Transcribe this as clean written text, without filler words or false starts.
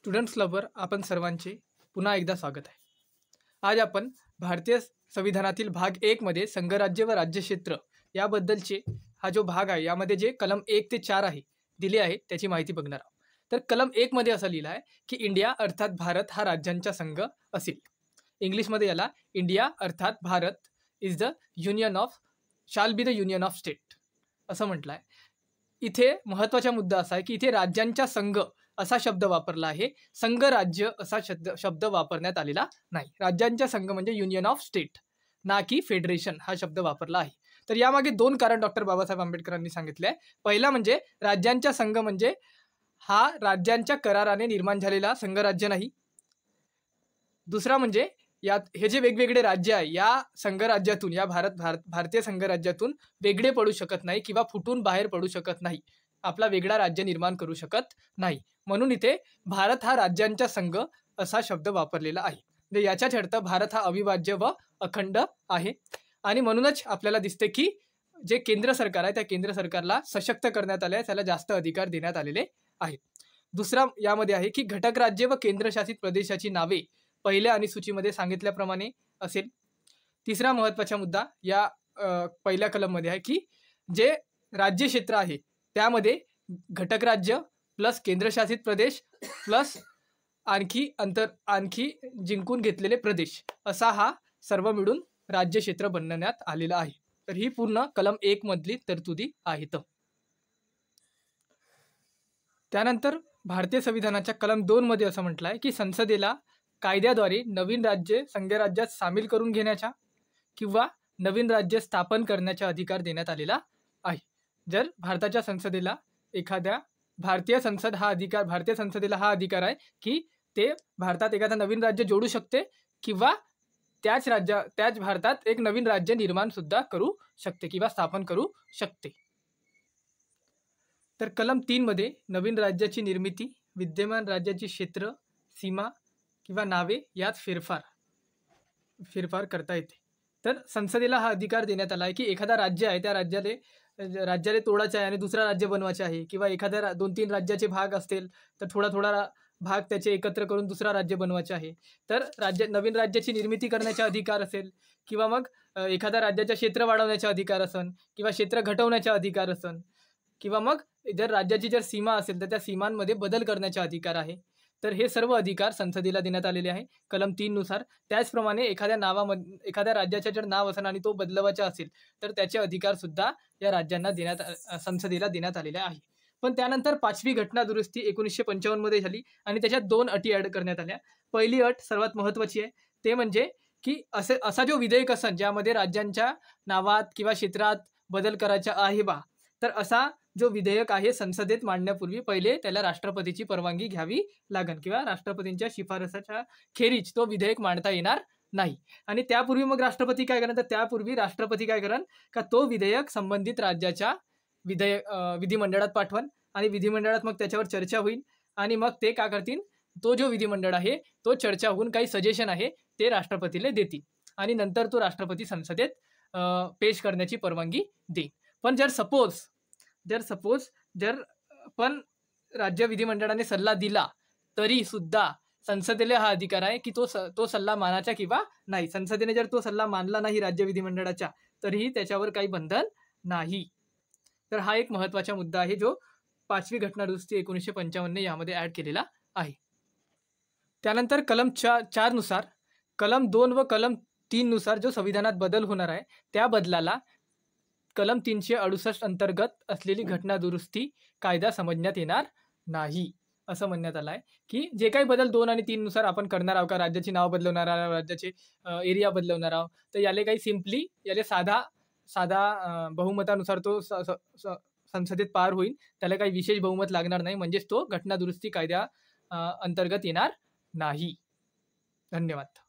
Students क्लबवर आपण सर्वांचे पुन्हा एकदा स्वागत आहे. आज आपण भारतीय संविधानातील भाग 1 मध्ये संघराज्य व राज्यक्षेत्र याबद्दलचे हा जो भाग आहे यामध्ये जे कलम 1 ते 4 आहे दिले आहे त्याची माहिती बघणार आहोत. तर कलम 1 मध्ये असं लिहिलं आहे की इंडिया अर्थात भारत हा राज्यांचा संघ असेल. इंग्लिशमध्ये याला इंडिया अर्थात Bharat is the union of shall be the union of state असं म्हटलं आहे. इथे महत्त्वाचा मुद्दा असा आहे की इथे राज्यांचा संघ असा शब्द वापरला आहे, संघ राज्य असा शब्द वापरण्यात आलेला नाही. राज्यांचा संघ म्हणजे युनियन ऑफ स्टेट ना की फेडरेशन हा शब्द वापरला आहे. तर यामागे दोन कारण डॉक्टर बाबासाहेब आंबेडकरांनी सांगितले आहे. पहिला म्हणजे राज्यांचा संघ म्हणजे हा राज्यांच्या कराराने निर्माण झालेला संघराज्य नाही. दुसरा म्हणजे यात हे जे वेगवेगळे राज्य आहे या संघराज्यातून या भारतीय संघराज्यातून वेगळे पडू शकत नाही किंवा फुटून बाहेर पडू शकत नाही, आपला वेगळा राज्य निर्माण करू शकत नाही. म्हणून इथे भारत हा राज्यांचा संघ असा शब्द वापरलेला आहे. म्हणजे याच्याच अर्थ भारत हा अविभाज्य व अखंड आहे. आणि म्हणूनच आपल्याला दिसते की जे केंद्र सरकार आहे त्या केंद्र सरकारला सशक्त करण्यात आले आहे, त्याला जास्त अधिकार देण्यात आलेले आहेत. दुसरा यामध्ये आहे की घटक राज्य व केंद्रशासित प्रदेशाची नावे पहिल्या अनुसूचीमध्ये सांगितल्याप्रमाणे असेल. तिसरा महत्त्वाचा मुद्दा या पहिल्या कलममध्ये आहे की जे राज्य क्षेत्र आहे त्यामध्ये घटक राज्य प्लस केंद्रशासित प्रदेश प्लस आणखी जिंकून घेतलेले प्रदेश असा हा सर्व मिळून राज्य क्षेत्र बनवण्यात आलेला आहे. तर ही पूर्ण कलम 1 मधली तरतुदी आहेत. त्यानंतर भारतीय संविधानाच्या कलम 2 मध्ये असं म्हटलं आहे की संसदेला कायद्याद्वारे नवीन राज्य संघराज्यात सामील करून घेण्याचा किंवा नवीन राज्य स्थापन करण्याचा अधिकार देण्यात आलेला आहे. जर भारताच्या संसदेला भारतीय संसदेला हा अधिकार आहे की ते भारतात एखादा नवीन राज्य जोडू शकते किंवा त्याच भारतात एक नवीन राज्य निर्माण सुद्धा करू शकते किंवा स्थापन करू शकते. तर कलम 3 मध्ये नवीन राज्याची निर्मिती, विद्यमान राज्याची क्षेत्र, सीमा किंवा नावे यात फेरफार करता येते. तर संसदेला हा अधिकार देण्यात आला आहे की एखादा राज्य आहे त्या राज्याला तोडायचं आहे आणि दुसरा राज्य बनवायचं आहे किंवा एखाद्या 2-3 राज्याचे भाग असतील तर थोडा भाग त्याचे एकत्र करून दुसरा राज्य बनवायचे आहे. तर नवीन राज्याची निर्मिती करण्याचा अधिकार असेल किंवा मग एखाद्या राज्याचे क्षेत्र वाढवण्याचा अधिकार असेल किंवा क्षेत्र घटवण्याचा अधिकार असेल किंवा मग जर राज्याची सीमा असेल तर त्या सीमांमध्ये बदल करण्याचा अधिकार आहे. तर हे सर्व अधिकार संसदेला देण्यात आलेले आहे कलम 3 नुसार. त्याचप्रमाणे एखाद्या राज्याचे जर नाव असेल आणि तो बदलवायचा असेल तर त्याचे अधिकार सुद्धा या राज्यांना संसदेला देण्यात आलेले आहे. पण त्यानंतर 5वी घटना दुरुस्ती 1955 मध्ये झाली आणि त्याच्यात 2 अटी ॲड करण्यात आल्या. पहिली अट सर्वात महत्त्वाची आहे, ते म्हणजे की असा जो विधेयक असेल ज्यामध्ये राज्यांच्या नावात किंवा क्षेत्रात बदल करायचा आहे तर असा जो विधेयक आहे संसदेत मांडण्यापूर्वी पहिले त्याला राष्ट्रपतीची परवानगी घ्यावी लागेल किंवा राष्ट्रपतींच्या शिफारसाच्या खेरीज तो विधेयक मांडता येणार नाही. आणि त्यापूर्वी मग राष्ट्रपती काय करेल, तर त्यापूर्वी राष्ट्रपती काय करेल का तो विधेयक संबंधित राज्याच्या विधिमंडळात पाठवण आणि विधिमंडळात मग त्याच्यावर चर्चा होईल आणि मग ते काय करतील, तो जो विधिमंडळ आहे तो चर्चा होऊन काही सजेशन आहे ते राष्ट्रपतीला देतील आणि नंतर तो राष्ट्रपती संसदेत पेश करण्याची परवानगी देईल. पण जर पण राज्य विधिमंडळाने सल्ला दिला तरी सुद्धा संसदेला हा अधिकार आहे की तो सल्ला मानायचा किंवा नाही. संसदेने जर तो सल्ला मानला नाही राज्य विधिमंडळाच्या तरीही त्याच्यावर काही बंधन नाही. तर हा एक महत्त्वाचा मुद्दा आहे जो 5वी घटना दुरुस्ती 1955 यामध्ये ॲड केलेला आहे. त्यानंतर कलम 4 नुसार कलम 2 व कलम 3 नुसार जो संविधानात बदल होणार आहे त्या बदलाला कलम 368 अंतर्गत असलेली घटना दुरुस्ती कायदा समजण्यात येणार नाही असं म्हणण्यात आलं आहे. की जे काही बदल 2 आणि 3 नुसार आपण करणार आहोत का, राज्याची नाव बदलवणार आहोत, राज्याचे एरिया बदलवणार आहोत, तर याले काही सिम्पली साधा बहुमतानुसार तो संसदेत पार होईल. त्याला काही विशेष बहुमत लागणार नाही, म्हणजेच तो घटना दुरुस्ती कायद्या अंतर्गत येणार नाही. धन्यवाद.